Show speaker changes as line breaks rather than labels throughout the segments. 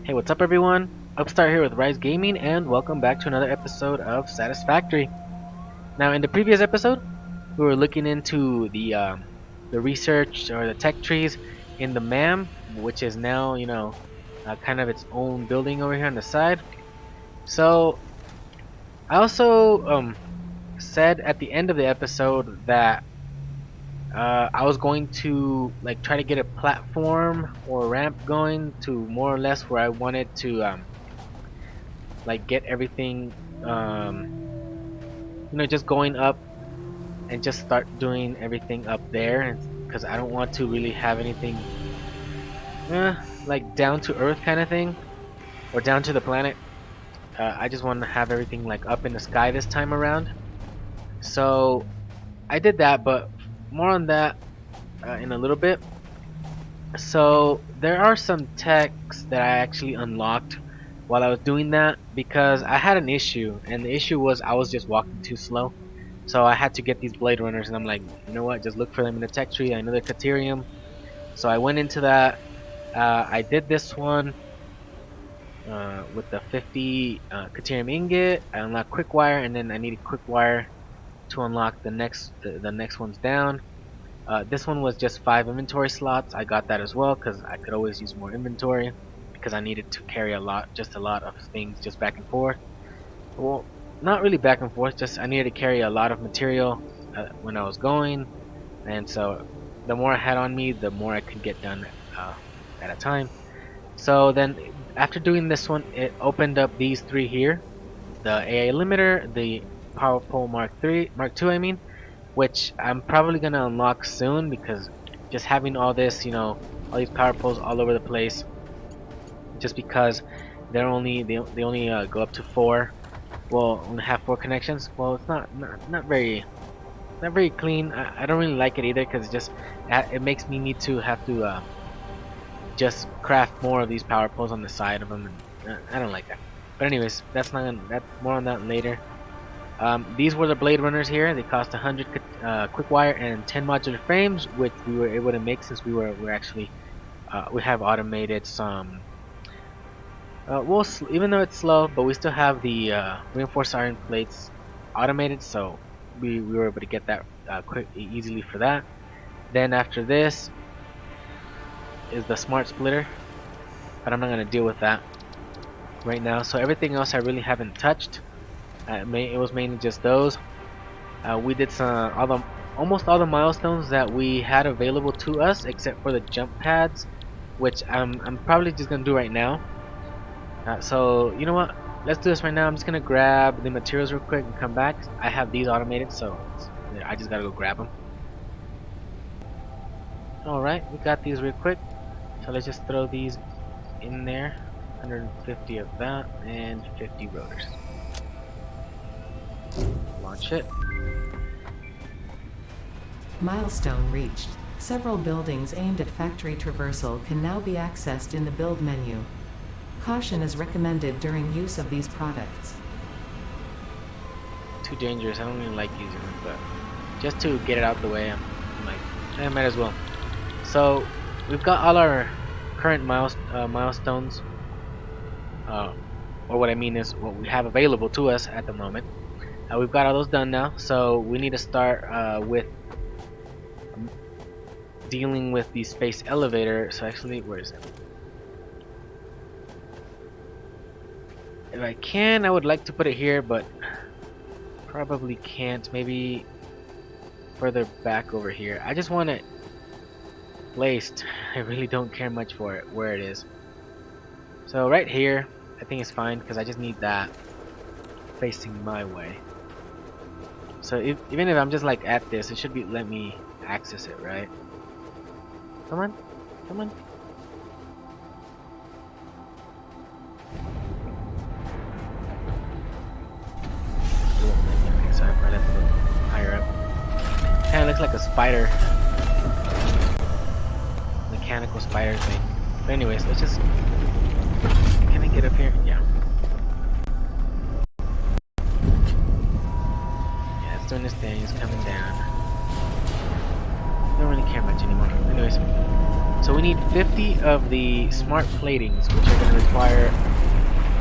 Hey, what's up everyone? Upstart here with RyXe Gaming and welcome back to another episode of Satisfactory. Now in the previous episode, we were looking into the research or the tech trees in the MAM, which is now, kind of its own building over here on the side. So I also said at the end of the episode that I was going to like try to get a platform or ramp going to more or less where I wanted to like get everything just going up and just start doing everything up there, because I don't want to really have anything like down to earth kind of thing or down to the planet. I just want to have everything like up in the sky this time around. So I did that, but more on that in a little bit. So there are some techs that I actually unlocked while I was doing that because I had an issue, and the issue was I was just walking too slow. So I had to get these blade runners, and I'm like, you know what? Just look for them in the tech tree. I know they're Caterium, so I went into that. I did this one with the 50 Caterium ingot. I unlocked quick wire, and then I needed quick wire to unlock the next ones down. This one was just 5 inventory slots. I got that as well because I could always use more inventory because I needed to carry just a lot of things just back and forth. Well, not really back and forth, just I needed to carry a lot of material when I was going, and so the more I had on me, the more I could get done at a time. So then after doing this one, it opened up these three here: the AA limiter, the power pole Mark 2, I mean, which I'm probably gonna unlock soon because just having all this, all these power poles all over the place, just because they only go up to 4. Well, only have 4 connections. Well, it's not very clean. I don't really like it either because it makes me need to have to just craft more of these power poles on the side of them, and I don't like that. But anyways, that's more on that later. These were the blade runners here. They cost 100 quick wire and 10 modular frames, which we were able to make since we're actually we have automated some. Even though it's slow, but we still have the reinforced iron plates automated, so we were able to get that easily for that. Then after this is the smart splitter, but I'm not gonna deal with that right now. So everything else I really haven't touched. It was mainly just those. We did almost all the milestones that we had available to us, except for the jump pads, which I'm probably just gonna do right now. So you know what? Let's do this right now. I'm just gonna grab the materials real quick and come back. I have these automated, so I just gotta go grab them. Alright, we got these real quick. So let's just throw these in there. 150 of that and 50 rotors. Launch it.
Milestone reached. Several buildings aimed at factory traversal can now be accessed in the build menu. Caution is recommended during use of these products.
Too dangerous. I don't really like using them, but just to get it out the way, I'm like, I might as well. So we've got all our current milestones, or what I mean is what we have available to us at the moment. We've got all those done now, so we need to start with dealing with the space elevator. So actually, where is it? If I can, I would like to put it here, but probably can't. Maybe further back over here. I just want it placed. I really don't care much for it where it is. So right here, I think it's fine because I just need that facing my way. So even if I'm just like at this, it should be let me access it, right? Come on, come on. So I probably have to go higher up. Kind of looks like a spider, mechanical spider thing. But anyways, let's just. Can I get up here? Yeah. Yeah, it's doing this thing. It's coming down. don't really care much anymore. Anyways, so we need 50 of the smart platings, which are going to require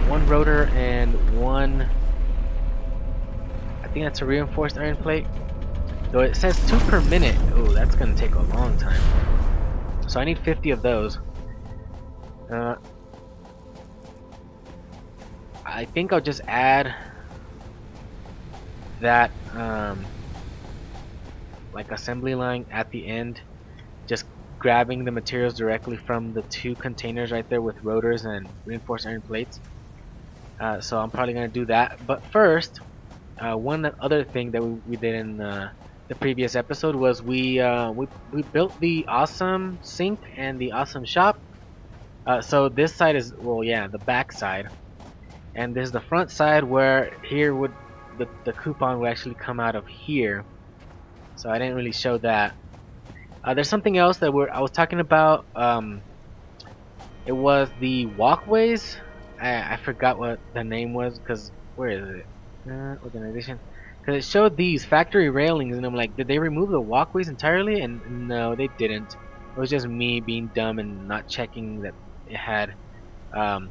one rotor and one, I think that's a reinforced iron plate. Though it says 2 per minute. Oh, that's going to take a long time. So I need 50 of those. I think I'll just add that like assembly line at the end, just grabbing the materials directly from the 2 containers right there with rotors and reinforced iron plates. So I'm probably gonna do that. But first, one other thing that we did in the previous episode was we built the awesome sink and the awesome shop. So this side is, well, yeah, the back side, and this is the front side where here would the coupon would actually come out of here. So I didn't really show that. There's something else that I was talking about. It was the walkways. I forgot what the name was, because where is it? Organization. Because it showed these factory railings, and I'm like, did they remove the walkways entirely? And no, they didn't. It was just me being dumb and not checking that it had a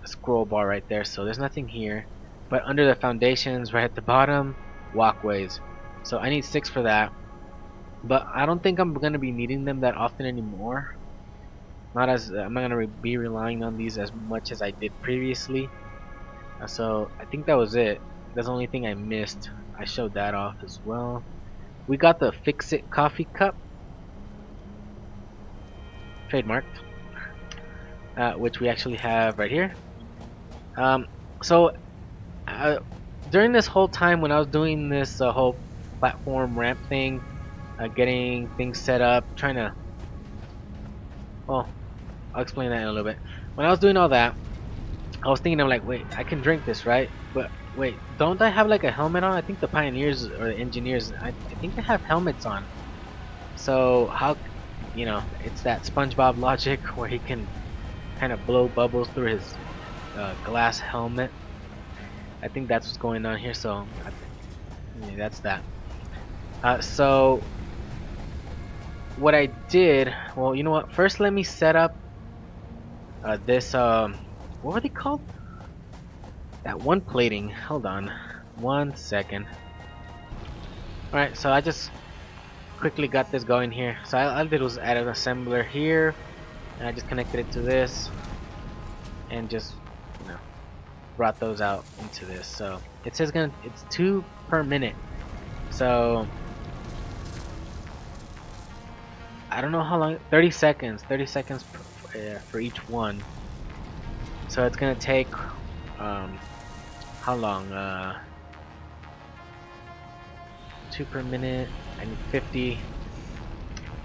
scroll bar right there. So there's nothing here. But under the foundations, right at the bottom, walkways. So I need 6 for that. But I don't think I'm gonna be needing them that often anymore. I'm not gonna be relying on these as much as I did previously. So I think that was it. That's the only thing I missed. I showed that off as well. We got the FICSIT coffee cup, trademarked, which we actually have right here. So during this whole time when I was doing this whole platform ramp thing, getting things set up, trying to, well, I'll explain that in a little bit. When I was doing all that, I was thinking, I'm like, wait, I can drink this, right? But wait, don't I have like a helmet on? I think the pioneers or the engineers, I think they have helmets on. So how, it's that SpongeBob logic where he can kind of blow bubbles through his glass helmet. I think that's what's going on here. So yeah, that's that. So what I did, well, you know what? First, let me set up this. What were they called? That one plating. Hold on, 1 second. All right, so I just quickly got this going here. So all I did was add an assembler here, and I just connected it to this, and just brought those out into this. So it says it's 2 per minute. So I don't know how long. 30 seconds. 30 seconds for each one. So it's gonna take how long? 2 per minute. I need 50.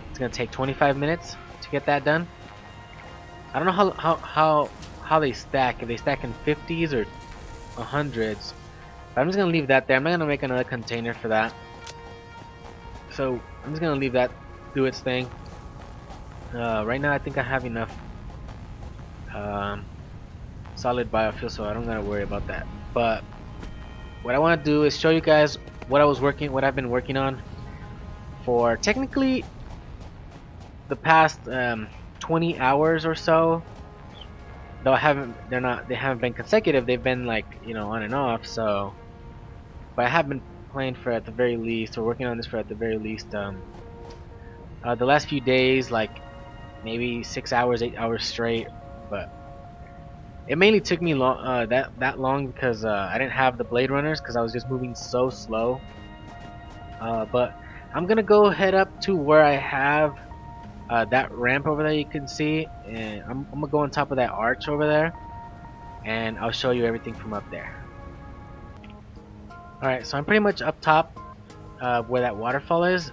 It's gonna take 25 minutes to get that done. I don't know how they stack. If they stack in 50s or 100s. But I'm just gonna leave that there. I'm not gonna make another container for that. So I'm just gonna leave that do its thing. Right now I think I have enough solid biofuel, so I don't gotta worry about that. But what I want to do is show you guys what I've been working on for technically the past 20 hours or so. Though they haven't been consecutive. They've been like, on and off. So, but I have been playing for at the very least, or working on this for at the very least, the last few days, like maybe 6 hours, 8 hours straight. But it mainly took me that long because I didn't have the blade runners because I was just moving so slow. But I'm gonna go head up to where I have that ramp over there you can see, and I'm gonna go on top of that arch over there, and I'll show you everything from up there. Alright, so I'm pretty much up top where that waterfall is.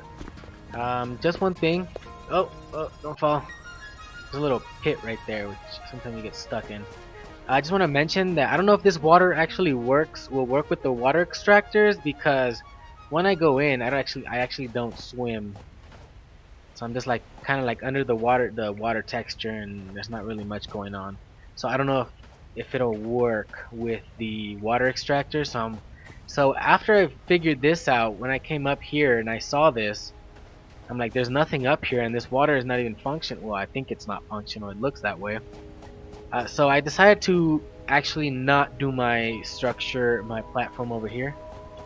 Just one thing. Oh, don't fall. There's a little pit right there, which sometimes you get stuck in. I just want to mention that I don't know if this water actually will work with the water extractors, because when I go in, I actually don't swim. So I'm just like kind of like under the water texture, and there's not really much going on. So I don't know if it'll work with the water extractor. So after I figured this out, when I came up here and I saw this, I'm like, there's nothing up here, and this water is not even functional. Well, I think it's not functional. It looks that way. So I decided to actually not do my structure, my platform over here.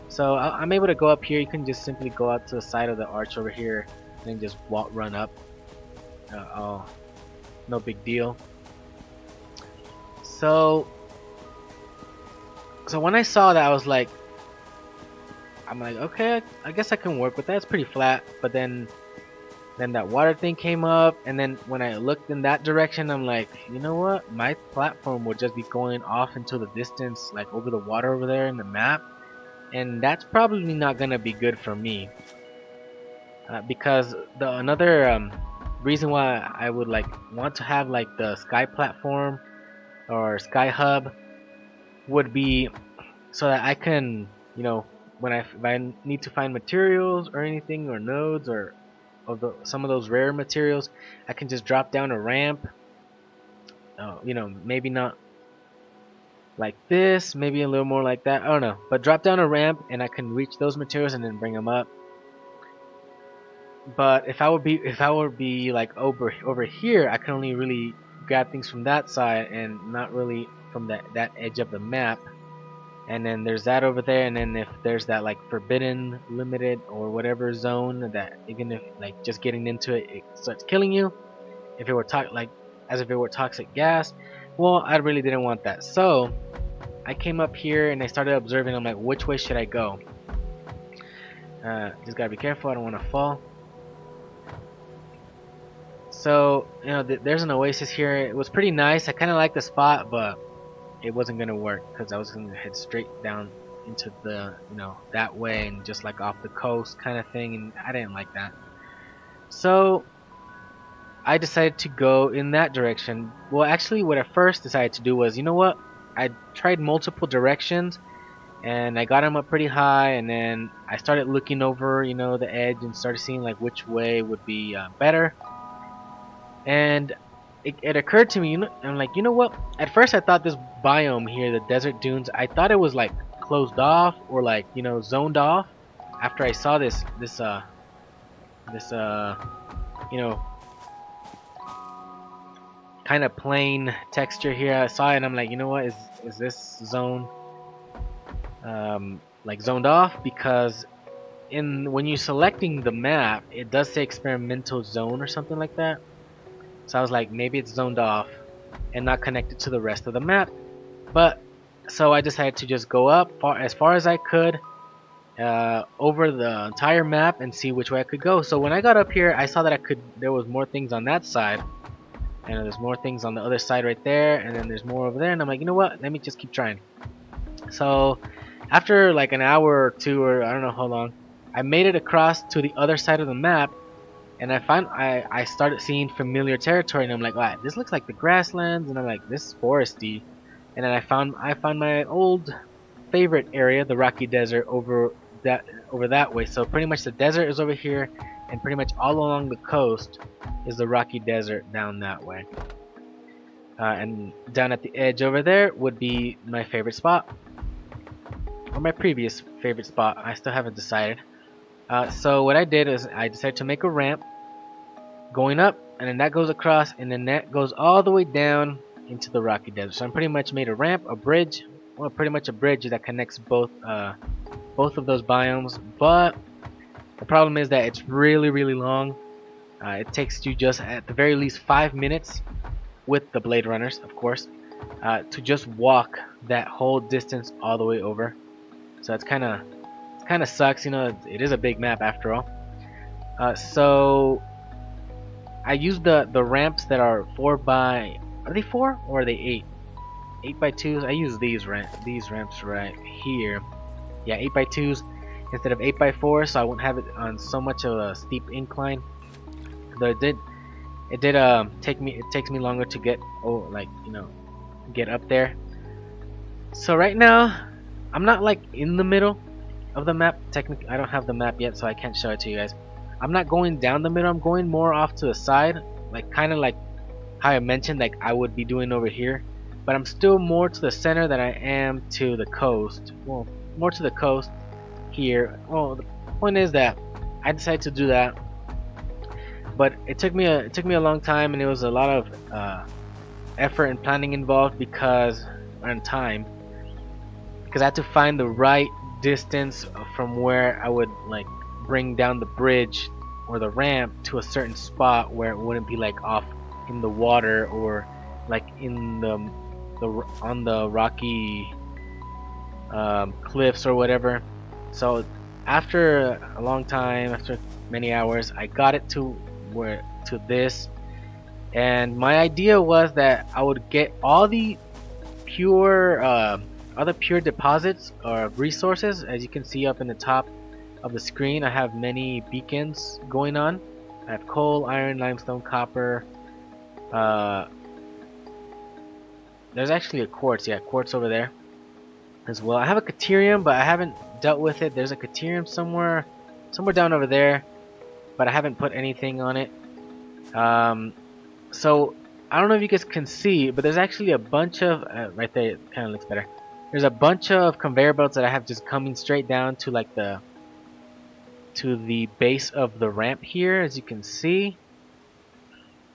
So I'm able to go up here. You can just simply go out to the side of the arch over here and then just run up. Oh, no big deal. So when I saw that, I was like, I'm like, okay, I guess I can work with that. It's pretty flat. But then that water thing came up, and then when I looked in that direction, I'm like, you know what? My platform would just be going off into the distance, like over the water over there in the map, and that's probably not gonna be good for me. Because another reason why I would like want to have like the sky platform or sky hub would be so that I can, you know, if I need to find materials or anything or nodes or some of those rare materials, I can just drop down a ramp. You know, maybe not like this, maybe a little more like that. I don't know, but drop down a ramp and I can reach those materials and then bring them up. But if I would be like over here, I can only really grab things from that side and not really from that edge of the map. And then there's that over there, and then if there's that like forbidden, limited, or whatever zone that even if like just getting into it, it starts killing you. If it were as if it were toxic gas, well, I really didn't want that. So I came up here and I started observing. I'm like, which way should I go? Just gotta be careful. I don't want to fall. So you know, there's an oasis here. It was pretty nice. I kind of liked the spot, but it wasn't gonna work because I was gonna head straight down into the, you know, that way and just like off the coast kind of thing, and I didn't like that. So I decided to go in that direction. Well, actually, what I first decided to do was, you know what? I tried multiple directions, and I got them up pretty high, and then I started looking over, you know, the edge and started seeing like which way would be better. And it occurred to me, you know, I'm like, you know what? At first, I thought this biome here, the desert dunes, I thought it was like closed off or like, you know, zoned off. After I saw this, you know, kind of plain texture here, I saw it and I'm like, you know what? Is this zone like zoned off? Because when you're selecting the map, it does say experimental zone or something like that. So I was like, maybe it's zoned off and not connected to the rest of the map. But so I decided to just go up as far as I could over the entire map and see which way I could go. So when I got up here, I saw that there was more things on that side, and there's more things on the other side right there, and then there's more over there. And I'm like, you know what? Let me just keep trying. So after like an hour or two, or I don't know how long, I made it across to the other side of the map. And I started seeing familiar territory, and I'm like, wow, this looks like the grasslands, and I'm like, this is foresty. And then I found my old favorite area, the Rocky Desert, over that way. So pretty much the desert is over here, and pretty much all along the coast is the Rocky Desert down that way. And down at the edge over there would be my favorite spot, or my previous favorite spot. I still haven't decided. So what I did is I decided to make a ramp going up, and then that goes across, and then that goes all the way down into the Rocky Desert. So I pretty much made a ramp, a bridge, well, pretty much a bridge that connects both of those biomes. But the problem is that it's really, really long. It takes you just at the very least 5 minutes with the Blade Runners, of course, to just walk that whole distance all the way over. So it kind of sucks, you know. It is a big map after all. So I used the ramps that are are they 4 or are they 8? 8x2s. I use these ramps right here. Yeah, 8x2s instead of 8x4, so I won't have it on so much of a steep incline. Though it did it takes me longer to get get up there. So right now I'm not like in the middle of the map. Technically, I don't have the map yet, so I can't show it to you guys. I'm not going down the middle. I'm going more off to the side, like kind of like how I mentioned, like I would be doing over here. But I'm still more to the center than I am to the coast. Well, more to the coast here. Well, the point is that I decided to do that But it took me a long time, and it was a lot of effort and planning involved because and time because I had to find the right distance from where I would like bring down the bridge or the ramp to a certain spot where it wouldn't be like off in the water or like in the on the rocky cliffs or whatever. So after a long time, after many hours, I got it to where to this, and my idea was that I would get pure, all the pure deposits or resources. As you can see up in the top of the screen, I have many beacons going on. I have coal, iron, limestone, copper. Uh, there's actually a quartz, yeah, quartz over there as well. I have a caterium, but I haven't dealt with it. There's a caterium somewhere down over there, but I haven't put anything on it. So I don't know if you guys can see, but there's actually a bunch of right there. It kind of looks better. There's a bunch of conveyor belts that I have just coming straight down to like the base of the ramp here, as you can see,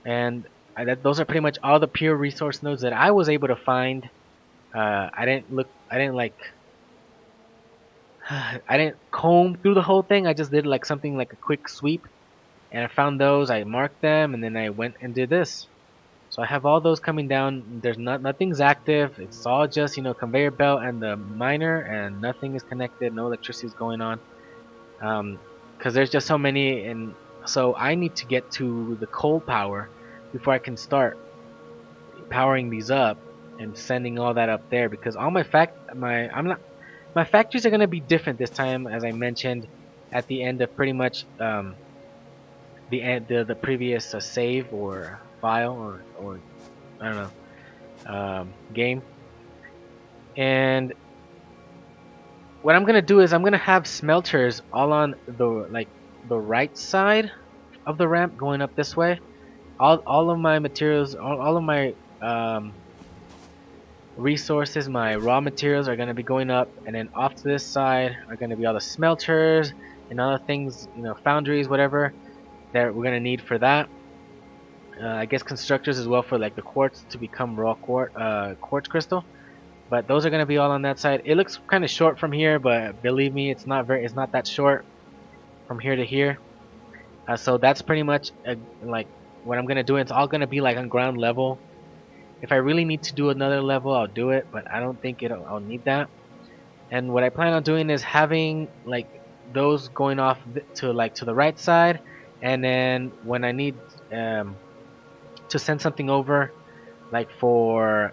and those are pretty much all the pure resource nodes that I was able to find. I didn't look. I didn't like. I didn't comb through the whole thing. I just did like something like a quick sweep, and I found those. I marked them, and then I went and did this. So I have all those coming down. There's nothing's active. It's all just conveyor belt and the miner, and nothing is connected. No electricity is going on. Because there's just so many, and so I need to get to the coal power before I can start powering these up and sending all that up there. Because all my factories are gonna be different this time, as I mentioned at the end of pretty much the previous save or file or I don't know game. And what I'm gonna do is I'm gonna have smelters all on the right side of the ramp going up this way. All of my materials, all of my resources, my raw materials are gonna be going up, and then off to this side are gonna be all the smelters and other things, foundries, whatever that we're gonna need for that. I guess constructors as well for like the quartz to become raw quartz crystal. But those are gonna be all on that side. It looks kind of short from here, but believe me, it's not that short from here to here. So that's pretty much like what I'm gonna do. It's all gonna be like on ground level. If I really need to do another level, I'll do it, but I don't think I'll need that. And what I plan on doing is having like those going off to the right side, and then when I need to send something over, like to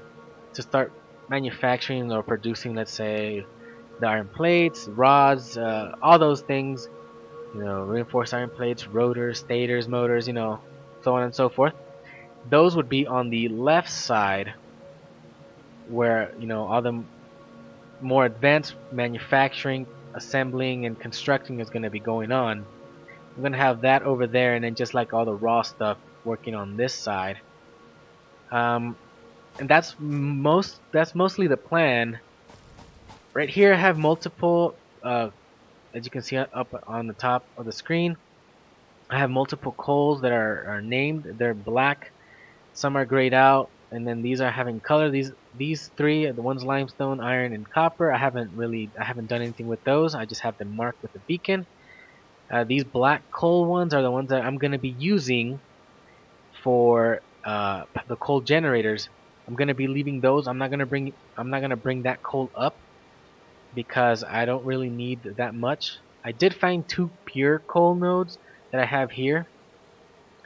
start manufacturing or producing, let's say, the iron plates, rods, all those things, reinforced iron plates, rotors, stators, motors, so on and so forth. Those would be on the left side where, all the more advanced manufacturing, assembling, and constructing is going to be going on. I'm going to have that over there, and then just like all the raw stuff working on this side. And that's mostly the plan. Right here I have multiple, as you can see up on the top of the screen, I have multiple coals that are named. They're black, some are grayed out, and then these are having color. These three, the ones limestone, iron, and copper, I haven't done anything with those. I just have them marked with a beacon. These black coal ones are the ones that I'm going to be using for the coal generators. I'm gonna be leaving those. I'm not gonna bring that coal up because I don't really need that much. I did find 2 pure coal nodes that I have here,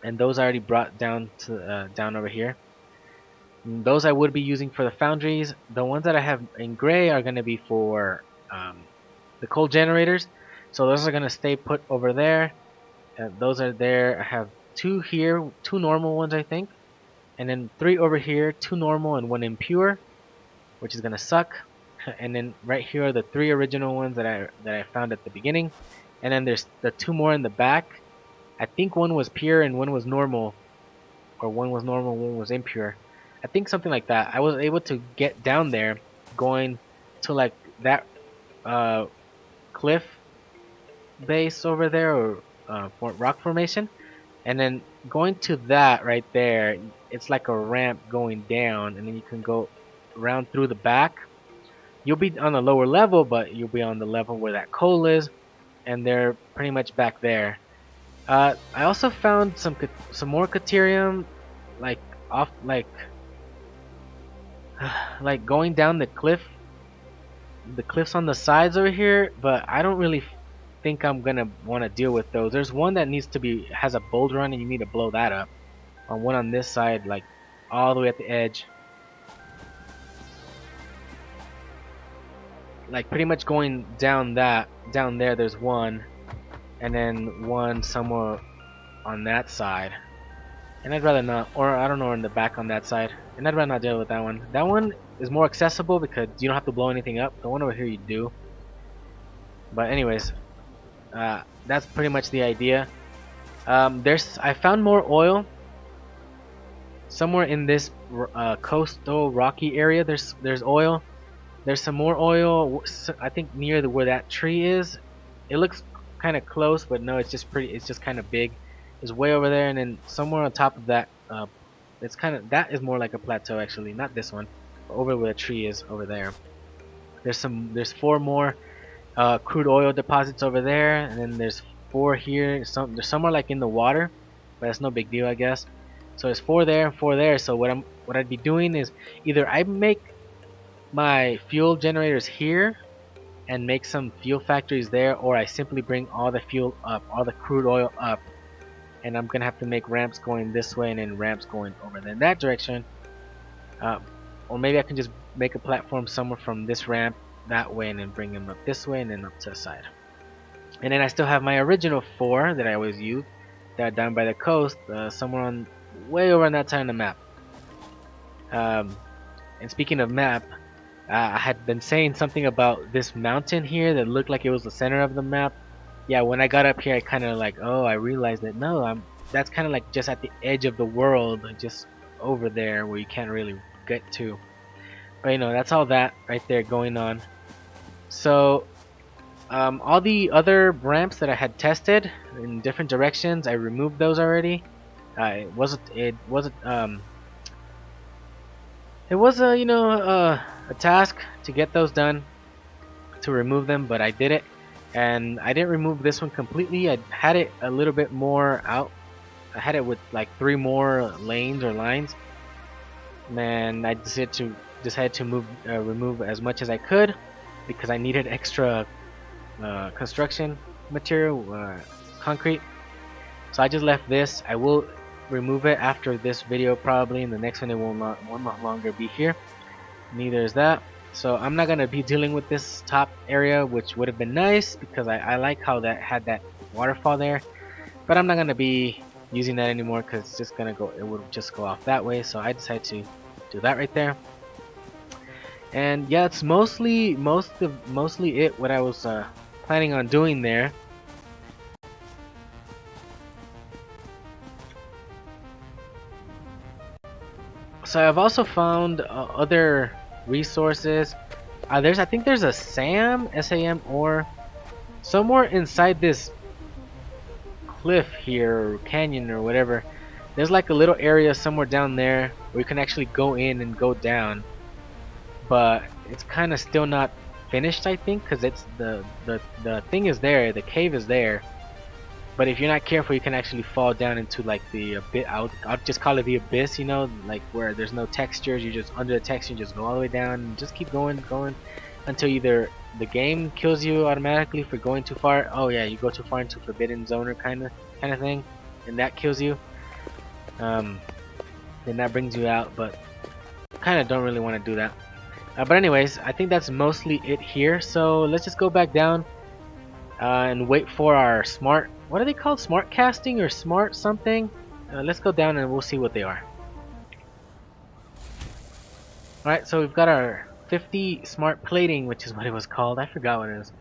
and those I already brought down to down over here. And those I would be using for the foundries. The ones that I have in gray are gonna be for the coal generators. So those are gonna stay put over there. Those are there. I have 2 here, 2 normal ones I think. And then 3 over here, 2 normal and 1 impure, which is gonna suck. And then right here are the 3 original ones that I found at the beginning. And then there's the 2 more in the back. I think 1 was pure and 1 was normal, or 1 was normal, 1 was impure. I think something like that. I was able to get down there, going to like that cliff base over there, or rock formation. And then going to that right there, it's like a ramp going down, and then you can go around through the back. You'll be on the lower level, but you'll be on the level where that coal is, and they're pretty much back there. I also found some more Caterium, like off like going down the cliffs on the sides over here. But I don't really think I'm gonna want to deal with those. There's one that has a boulder on, and you need to blow that up. On one on this side, like all the way at the edge, like pretty much going down there. There's one, and then one somewhere on that side. And I'd rather not, or I don't know, in the back on that side. And I'd rather not deal with that one. That one is more accessible because you don't have to blow anything up. The one over here you do. But anyways, that's pretty much the idea. I found more oil somewhere in this coastal rocky area. There's oil. There's some more oil. I think near where that tree is. It looks kind of close, but no, it's just pretty. It's just kind of big. It's way over there, and then somewhere on top of that, it's kind of that is more like a plateau actually, not this one, but over where the tree is over there. There's four more crude oil deposits over there, and then there's four here. There's somewhere like in the water, but that's no big deal, I guess. So there's four there and four there. So what I'd be doing is either I make my fuel generators here and make some fuel factories there, or I simply bring all the fuel up, all the crude oil up, and I'm gonna have to make ramps going this way and then ramps going over in that direction. Or maybe I can just make a platform somewhere from this ramp that way and then bring them up this way and then up to the side. And then I still have my original four that I always use that are down by the coast, somewhere on way over on that side of the map. And speaking of map, I had been saying something about this mountain here that looked like it was the center of the map. Yeah, when I got up here, I kind of like, oh, I realized that no, that's kind of like just at the edge of the world, just over there where you can't really get to. But you know, that's all that right there going on. So all the other ramps that I had tested in different directions, I removed those already. It was a task to get those done, to remove them, but I did it. And I didn't remove this one completely. I had it a little bit more out. I had it with like 3 more lanes or lines. Man, I decided to remove as much as I could because I needed extra construction material, concrete. So I just left this. I will remove it after this video probably. In the next one, it will not longer be here. Neither is that. So I'm not gonna be dealing with this top area, which would have been nice because I like how that had that waterfall there. But I'm not gonna be using that anymore because it's just gonna go. It would just go off that way. So I decided to do that right there. And yeah, it's mostly it what I was planning on doing there. So I've also found other resources. I think there's a SAM ore somewhere inside this cliff here, or canyon or whatever. There's like a little area somewhere down there where you can actually go in and go down, but it's kind of still not finished, I think, because it's the thing is there, the cave is there. But if you're not careful, you can actually fall down into like the abyss. I'll just call it the abyss, you know, like where there's no textures. You just under the texture, you just go all the way down and just keep going until either the game kills you automatically for going too far. Oh yeah, you go too far into forbidden zone or kind of thing, and that kills you. Then that brings you out, but kind of don't really want to do that. But anyways, I think that's mostly it here. So let's just go back down and wait for our smart. What are they called? Smart casting or smart something? Let's go down and we'll see what they are. Alright, so we've got our 50 smart plating, which is what it was called. I forgot what it is.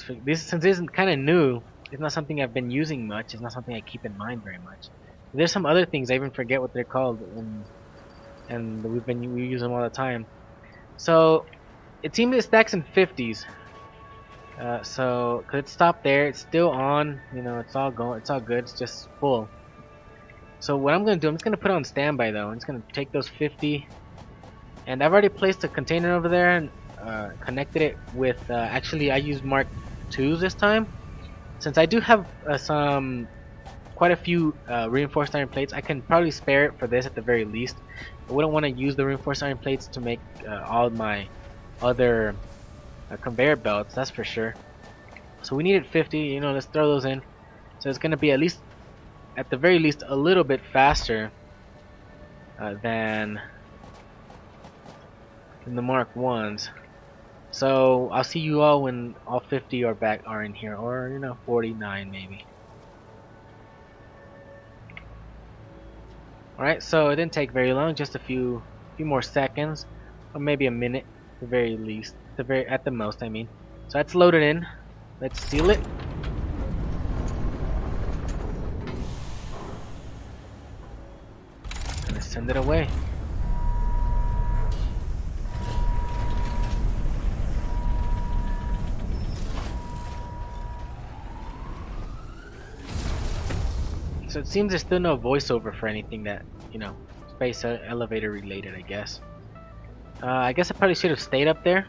Since this is kind of new, it's not something I've been using much. It's not something I keep in mind very much. There's some other things I even forget what they're called, and we use them all the time. So it seems it stacks in 50s. So could it stop there? It's still on. You know, it's all going. It's all good. It's just full. So what I'm gonna do, I'm just gonna put it on standby though. I'm just gonna take those 50, and I've already placed a container over there and connected it with. Actually, I used Mark IIs this time, since I do have quite a few reinforced iron plates. I can probably spare it for this at the very least. I wouldn't want to use the reinforced iron plates to make all my other conveyor belts, that's for sure. So we needed 50. You know, let's throw those in. So it's gonna be at least, at the very least, a little bit faster than the Mark 1s. So I'll see you all when all 50 are in here, or you know, 49 maybe. Alright, so it didn't take very long, just a few more seconds, or maybe a minute at the very least, at the most I mean. So that's loaded in. Let's seal it. And let's send it away. So it seems there's still no voiceover for anything that, you know, space elevator related, I guess. I guess I probably should have stayed up there,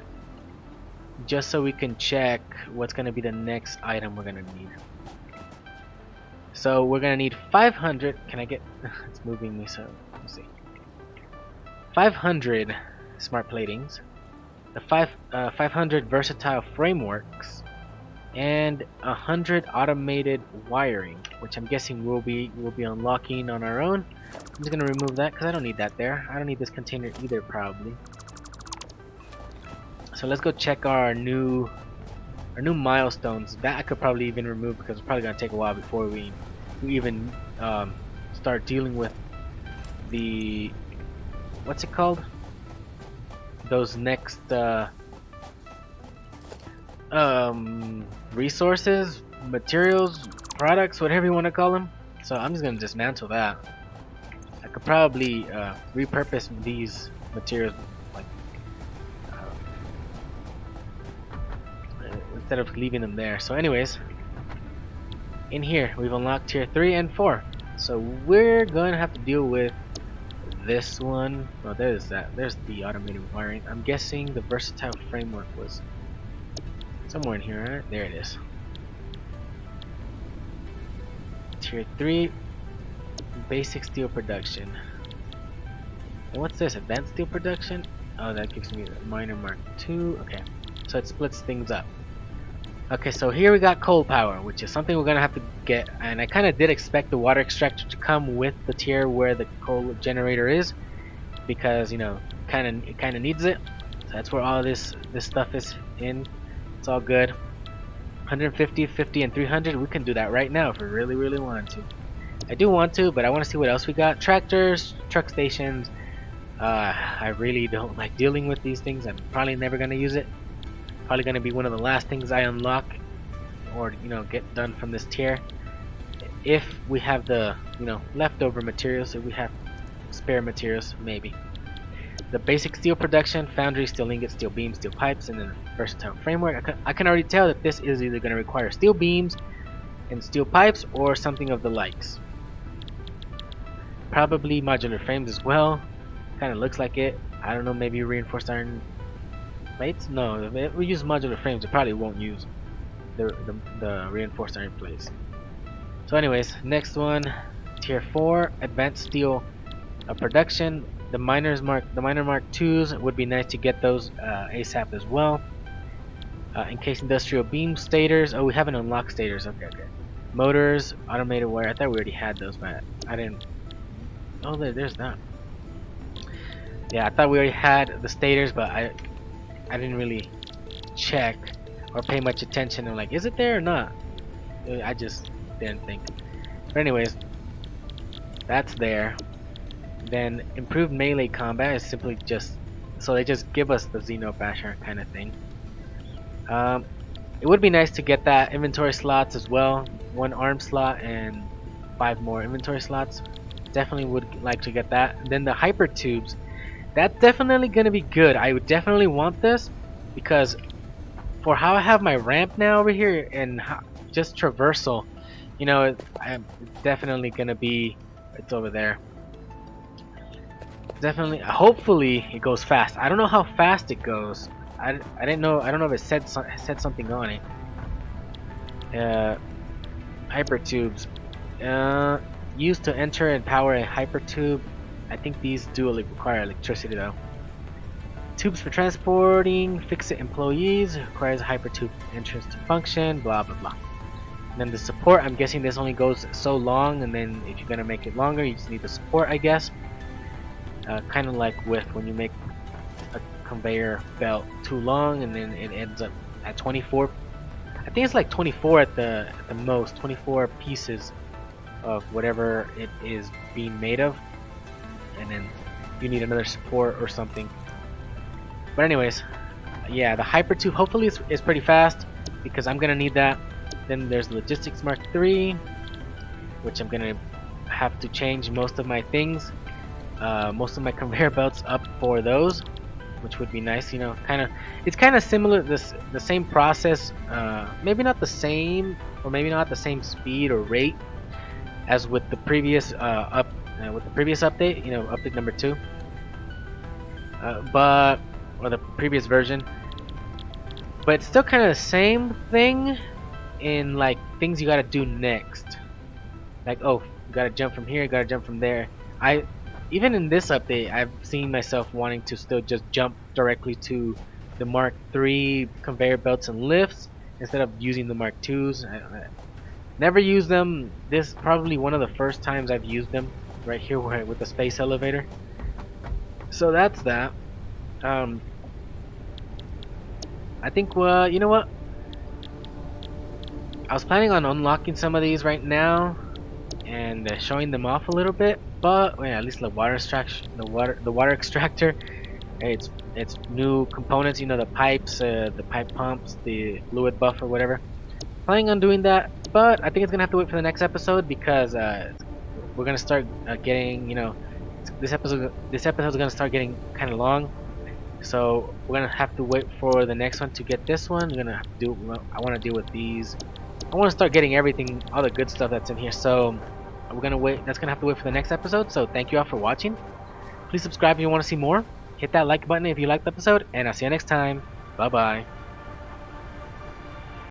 just so we can check what's going to be the next item we're going to need. So we're going to need 500. Can I get... it's moving me, so let's see. 500 smart platings, the 500 versatile frameworks, and 100 automated wiring, which I'm guessing we'll be unlocking on our own. I'm just gonna remove that because I don't need that there. I don't need this container either, probably. So let's go check our new milestones. That I could probably even remove because it's probably gonna take a while before we even start dealing with the, what's it called? Those next resources, materials, products, whatever you want to call them. So I'm just gonna dismantle that. I could probably repurpose these materials, like instead of leaving them there. So anyways, in here we've unlocked tier 3 and 4. So we're gonna have to deal with this one. Oh, there's the automated wiring. I'm guessing the versatile framework was somewhere in here, right? There it is. Tier 3, basic steel production. And what's this? Advanced steel production? Oh, that gives me the minor Mark 2. Okay, so it splits things up. Okay, so here we got coal power, which is something we're gonna have to get. And I kind of did expect the water extractor to come with the tier where the coal generator is, because you know, it kind of needs it. So that's where all this stuff is in. It's all good. 150, 50, and 300. We can do that right now if we really, really want to. I do want to, but I want to see what else we got. Tractors, truck stations. I really don't like dealing with these things. I'm probably never gonna use it. Probably gonna be one of the last things I unlock, or you know, get done from this tier. If we have the, you know, leftover materials, if we have spare materials, maybe. The basic steel production, foundry, steel ingots, steel beams, steel pipes, and then versatile framework. I can already tell that this is either going to require steel beams and steel pipes or something of the likes. Probably modular frames as well. Kind of looks like it. I don't know, maybe reinforced iron plates? No, if we use modular frames, it probably won't use the reinforced iron plates. So anyways, next one, tier 4, advanced steel production. The minor Mark 2s would be nice to get those ASAP as well. Encased industrial beam stators. Oh, we haven't unlocked stators. Okay. Motors, automated wire. I thought we already had those, but I didn't. Oh, there's that. Yeah, I thought we already had the stators, but I didn't really check or pay much attention. I'm like, is it there or not? I just didn't think. But anyways, that's there. Then improved melee combat is simply just so they just give us the Xeno Basher kind of thing. It would be nice to get that inventory slots as well, 1 arm slot and 5 more inventory slots. Definitely would like to get that. Then the hyper tubes, that's definitely gonna be good. I would definitely want this because for how I have my ramp now over here and how, just traversal, you know, I'm definitely gonna be. It's over there. Definitely, hopefully it goes fast. I don't know how fast it goes. I didn't know. I don't know if it said something on it. Hypertubes. Used to enter and power a hypertube. I think these do require electricity though. Tubes for transporting FICSIT employees requires a hypertube entrance to function. Blah blah blah. And then the support. I'm guessing this only goes so long, and then if you're gonna make it longer, you just need the support, I guess. Kind of like with when you make a conveyor belt too long, and then it ends up at 24. I think it's like 24 at the most, 24 pieces of whatever it is being made of, and then you need another support or something. But anyways, yeah, the hypertube hopefully is pretty fast because I'm gonna need that. Then there's logistics mark 3, which I'm gonna have to change most of my things. Most of my conveyor belts up for those, which would be nice. You know, it's kind of similar. The same process, maybe not the same, or maybe not the same speed or rate as with the previous update. You know, update number 2, or the previous version. But it's still kind of the same thing in like things you gotta do next. Like, oh, you gotta jump from here, you gotta jump from there. Even in this update, I've seen myself wanting to still just jump directly to the Mark III conveyor belts and lifts instead of using the Mark IIs. I never used them. This is probably one of the first times I've used them right here with the space elevator. So that's that. I think, you know what? I was planning on unlocking some of these right now and showing them off a little bit, but well, at least the water extraction, the water extractor, it's new components. You know, the pipes, the pipe pumps, the fluid buffer, whatever. Planning on doing that, but I think it's gonna have to wait for the next episode because we're gonna start getting, you know, this episode's gonna start getting kind of long. So we're gonna have to wait for the next one to get this one. We're gonna have to do. I want to deal with these. I want to start getting everything, all the good stuff that's in here. So we're gonna wait. That's gonna have to wait for the next episode. So thank you all for watching. Please subscribe if you want to see more. Hit that like button if you liked the episode, and I'll see you next time. Bye bye.